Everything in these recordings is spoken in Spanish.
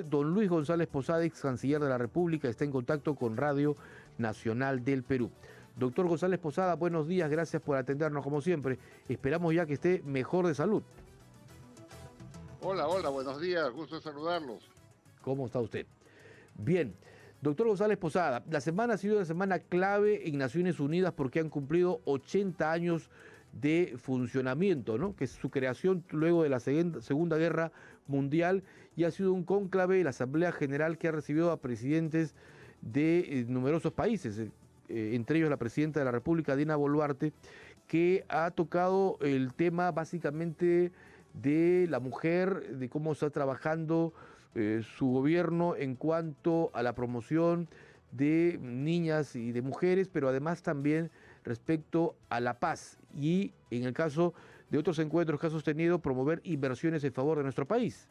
Don Luis González Posada, ex canciller de la República, está en contacto con Radio Nacional del Perú. Doctor González Posada, buenos días, gracias por atendernos como siempre. Esperamos ya que esté mejor de salud. Hola, hola, buenos días, gusto de saludarlos. ¿Cómo está usted? Bien. Doctor González Posada, la semana ha sido una semana clave en Naciones Unidas porque han cumplido 80 años de funcionamiento, ¿no? Que es su creación luego de la Segunda Guerra Mundial, y ha sido un cónclave, la Asamblea General, que ha recibido a presidentes de numerosos países, entre ellos la presidenta de la República, Dina Boluarte, que ha tocado el tema básicamente de la mujer, de cómo está trabajando su gobierno en cuanto a la promoción de niñas y de mujeres, pero además también respecto a la paz y, en el caso de otros encuentros que ha sostenido, promover inversiones en favor de nuestro país.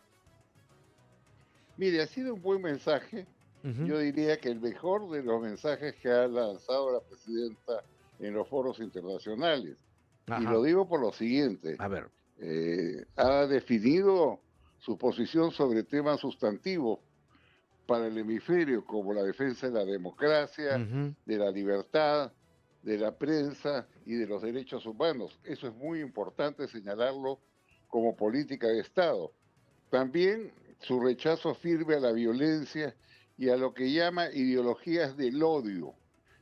Mire, ha sido un buen mensaje. Ujú. Yo diría que el mejor de los mensajes que ha lanzado la presidenta en los foros internacionales. Y lo Ajá, digo por lo siguiente, a ver. ha definido su posición sobre temas sustantivos para el hemisferio, como la defensa de la democracia, Ujú. de la libertad, de la prensa y de los derechos humanos. Eso es muy importante señalarlo como política de Estado. También su rechazo firme a la violencia y a lo que llama ideologías del odio,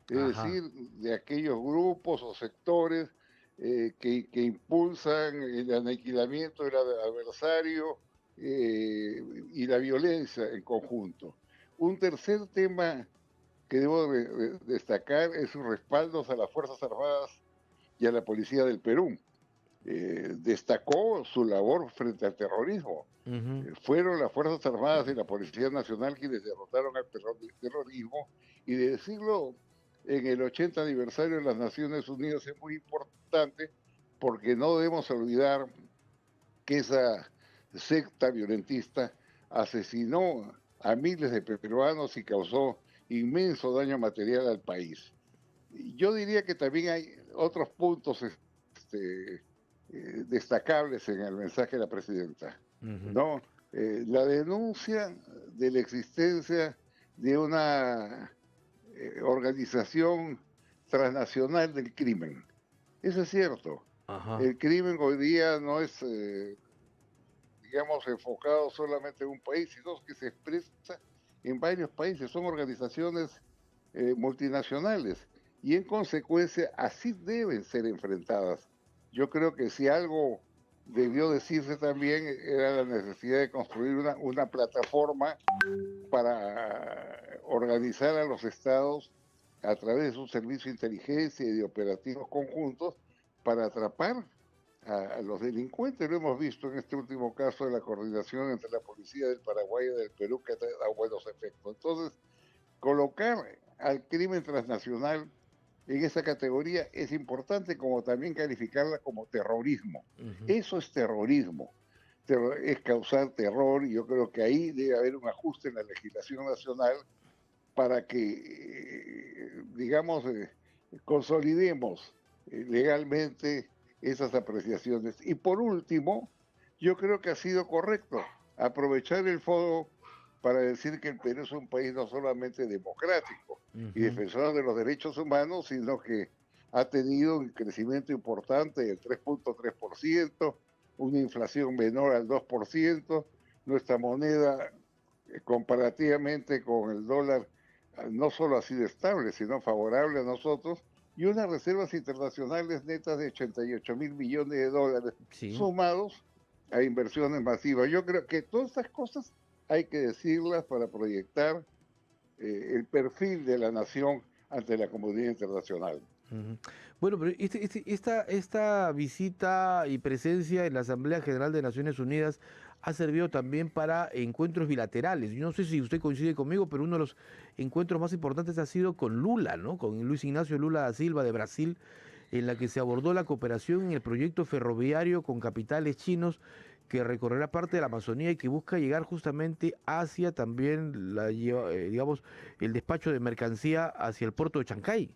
es Ajá. decir, de aquellos grupos o sectores que impulsan el aniquilamiento del adversario y la violencia en conjunto. Un tercer tema que debo destacar es sus respaldos a las Fuerzas Armadas y a la Policía del Perú. Destacó su labor frente al terrorismo. Ujú. Fueron las Fuerzas Armadas y la Policía Nacional quienes derrotaron al terrorismo, y de decirlo en el 80 aniversario de las Naciones Unidas es muy importante porque no debemos olvidar que esa secta violentista asesinó a miles de peruanos y causó inmenso daño material al país. Yo diría que también hay otros puntos destacables en el mensaje de la presidenta, Ujú. ¿no? La denuncia de la existencia de una organización transnacional del crimen. Eso es cierto. Ajá. El crimen hoy día no es, digamos, enfocado solamente en un país, sino que se expresa en varios países. Son organizaciones multinacionales y en consecuencia así deben ser enfrentadas. Yo creo que si algo debió decirse también era la necesidad de construir una plataforma para organizar a los estados a través de un servicio de inteligencia y de operativos conjuntos para atrapar a los delincuentes. Lo hemos visto en este último caso de la coordinación entre la policía del Paraguay y del Perú, que ha dado buenos efectos. Entonces, colocar al crimen transnacional en esa categoría es importante, como también calificarla como terrorismo. Ujú. Eso es terrorismo, es causar terror, y yo creo que ahí debe haber un ajuste en la legislación nacional para que, digamos, consolidemos legalmente esas apreciaciones. Y por último, yo creo que ha sido correcto aprovechar el foro para decir que el Perú es un país no solamente democrático y Ujú. defensor de los derechos humanos, sino que ha tenido un crecimiento importante del 3.3%, una inflación menor al 2%, nuestra moneda comparativamente con el dólar no solo ha sido estable, sino favorable a nosotros, y unas reservas internacionales netas de 88.000 millones de dólares Sí. sumados a inversiones masivas. Yo creo que todas estas cosas hay que decirlas para proyectar el perfil de la nación ante la comunidad internacional. Ujú. Bueno, pero esta visita y presencia en la Asamblea General de Naciones Unidas ha servido también para encuentros bilaterales. Yo no sé si usted coincide conmigo, pero uno de los encuentros más importantes ha sido con Lula, ¿no? Con Luis Ignacio Lula da Silva de Brasil, en la que se abordó la cooperación en el proyecto ferroviario con capitales chinos que recorrerá parte de la Amazonía y que busca llegar justamente hacia también digamos, el despacho de mercancía hacia el puerto de Chancay.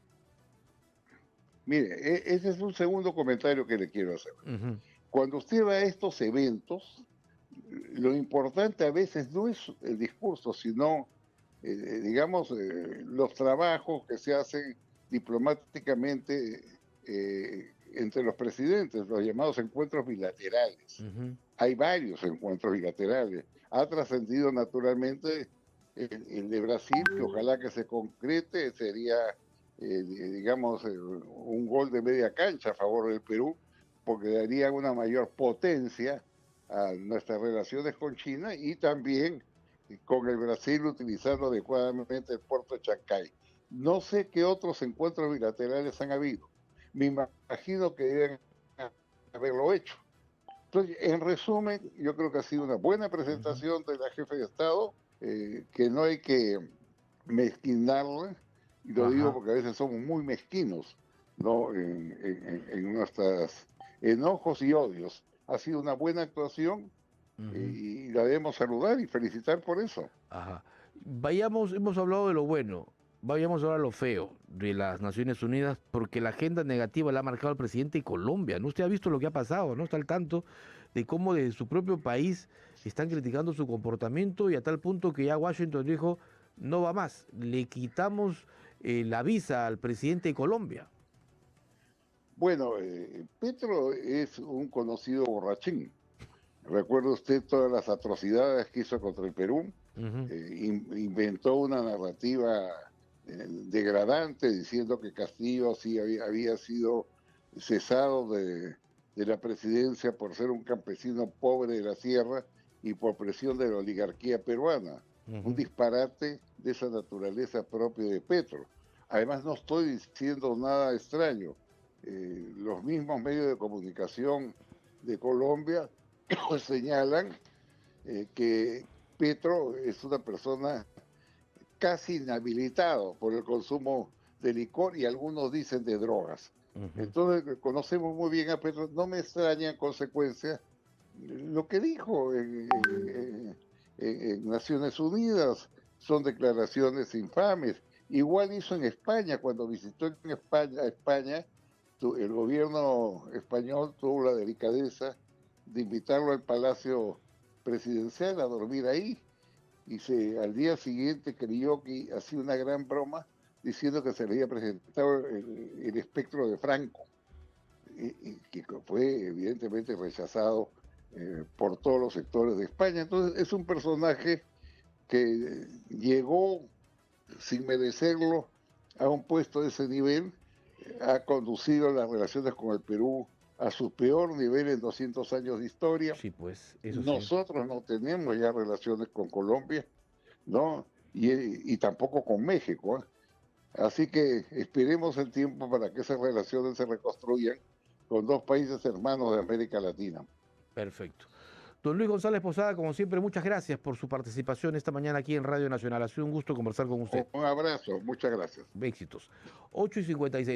Mire, ese es un segundo comentario que le quiero hacer. Ujú. Cuando usted va a estos eventos, lo importante a veces no es el discurso, sino, digamos, los trabajos que se hacen diplomáticamente entre los presidentes, los llamados encuentros bilaterales. Ujú. Hay varios encuentros bilaterales. Ha trascendido naturalmente el de Brasil, que ojalá que se concrete, sería, digamos, un gol de media cancha a favor del Perú, porque daría una mayor potencia a nuestras relaciones con China y también con el Brasil utilizando adecuadamente el puerto de Chancay. No sé qué otros encuentros bilaterales han habido. Me imagino que deben haberlo hecho. Entonces, en resumen, yo creo que ha sido una buena Ujú. presentación de la jefe de Estado, que no hay que mezquinarla, y lo digo Ajá. porque a veces somos muy mezquinos, ¿no? En nuestros enojos y odios. Ha sido una buena actuación Ujú. y la debemos saludar y felicitar por eso. Ajá. Vayamos, hemos hablado de lo bueno, vayamos ahora a lo feo de las Naciones Unidas, porque la agenda negativa la ha marcado el presidente de Colombia. ¿No? Usted ha visto lo que ha pasado, ¿no? Está al tanto de cómo de su propio país están criticando su comportamiento y a tal punto que ya Washington dijo, no va más, le quitamos la visa al presidente de Colombia. Bueno, Petro es un conocido borrachín. ¿Recuerda usted todas las atrocidades que hizo contra el Perú? Ujú. Inventó una narrativa degradante diciendo que Castillo sí había sido cesado de la presidencia por ser un campesino pobre de la sierra y por presión de la oligarquía peruana. Un Ujú. disparate de esa naturaleza propio de Petro. Además, no estoy diciendo nada extraño. Los mismos medios de comunicación de Colombia señalan que Petro es una persona casi inhabilitado por el consumo de licor y algunos dicen de drogas. Ujú. Entonces conocemos muy bien a Petro, no me extraña en consecuencia lo que dijo en Naciones Unidas, son declaraciones infames. Igual hizo en España, cuando visitó en España, el gobierno español tuvo la delicadeza de invitarlo al Palacio Presidencial a dormir ahí y al día siguiente creyó que hacía una gran broma diciendo que se le había presentado el espectro de Franco, y que fue evidentemente rechazado por todos los sectores de España. Entonces es un personaje que llegó sin merecerlo a un puesto de ese nivel, ha conducido las relaciones con el Perú a su peor nivel en 200 años de historia. Sí, pues, eso sí. Nosotros no tenemos ya relaciones con Colombia, ¿no? Y tampoco con México, ¿eh? Así que esperemos el tiempo para que esas relaciones se reconstruyan con dos países hermanos de América Latina. Perfecto. Don Luis González Posada, como siempre, muchas gracias por su participación esta mañana aquí en Radio Nacional. Ha sido un gusto conversar con usted. Un abrazo, muchas gracias. Éxitos. 8:56.